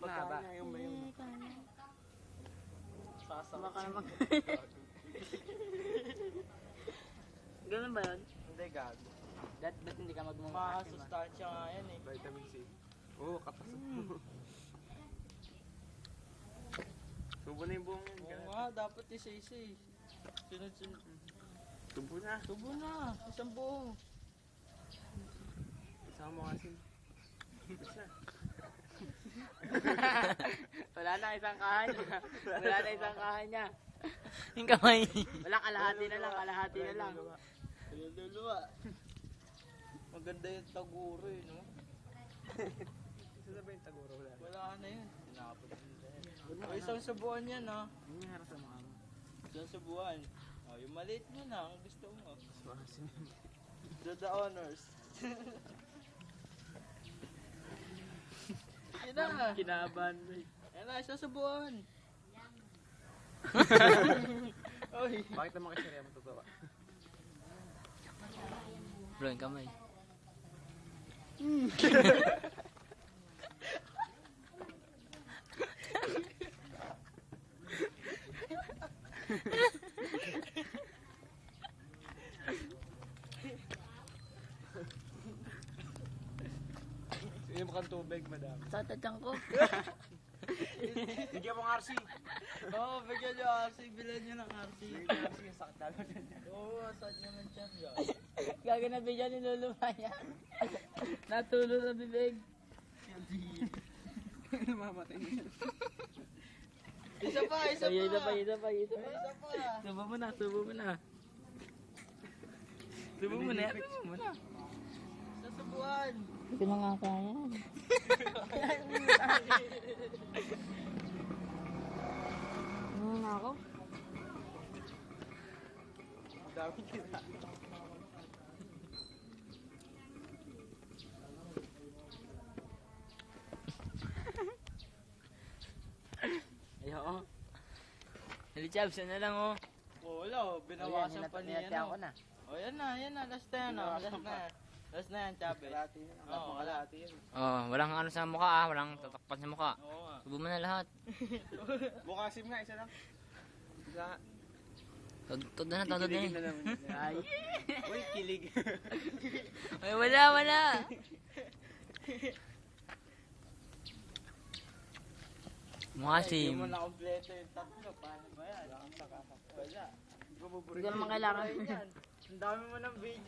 Mahaba. Sasama ka naman. Ganun ba yun? Hindi, gago. Ba't hindi ka magmumukha? Makasustansya nga yan eh. Vitamin C. Oo, katas. Tubo na yung buong yan. Oo nga, dapat isa-isa eh. Sunod-sunod. Tubo na. Tubo na, isang buong. Isama mo kasi. Isa. Wala na isang kahan niya. Wala na isang kahan niya. Yung kamay. Wala, kalahati na lang, kalahati na lang. Ayun, luluwa. Maganda yung taguro eh, no? Isa ba yung taguro? Wala na yun. Tinapot nila yan. O, isang subuan yan ha. Hindi nga harap sa mukha mo. Isang subuan. O, yung maliit mo na, ang gusto mo. Suwasin. Do the honors. Sige na. Kinabahan mo eh. Yan na, isang subuan. Oy. Bakit naman kasi rin matutuwa? Bro, yung kamay. Inom kang tubig, madam. Sa tatyang ko. Bigyan mo ng RC. Oo, bigyan nyo RC. Bilan nyo ng RC. RC yung sakit lalo dyan. Oo, sakit naman siya. Gaganabi dyan, niluluma yan. Natulog sa bibig. Namamatay niya. Isa pa, isa pa. Isa pa, isa pa, isa pa. Isa pa. Subo mo na, subo mo na. Subo mo na, subo mo na. Isa subuan. Hindi ko na nga kaya. Ano na ako? Dami kita. Ayoko. Hali Chabs, yan na lang oh. Oh, wala, oh. Binawasan pa niya. Ko na. Oh, yan na. Last na yan, oh. Last na. Last na yan, Chabe. Kalahati yun. Oo, Kalahati yun. Oh, walang ano sa mukha ah, walang tatakpan sa mukha. Oo nga. Subo mo na lahat. Bukasim nga, isa lang. Isa. Todo na, todo na Kiligin eh. na lang. Ay. Uy, kilig. Ay, wala, wala. Mukha Hindi sim. mo na kompleto yung tatlo. Paano ba yan? Wala. Hindi ko naman kailangan. Ang dami mo ng video.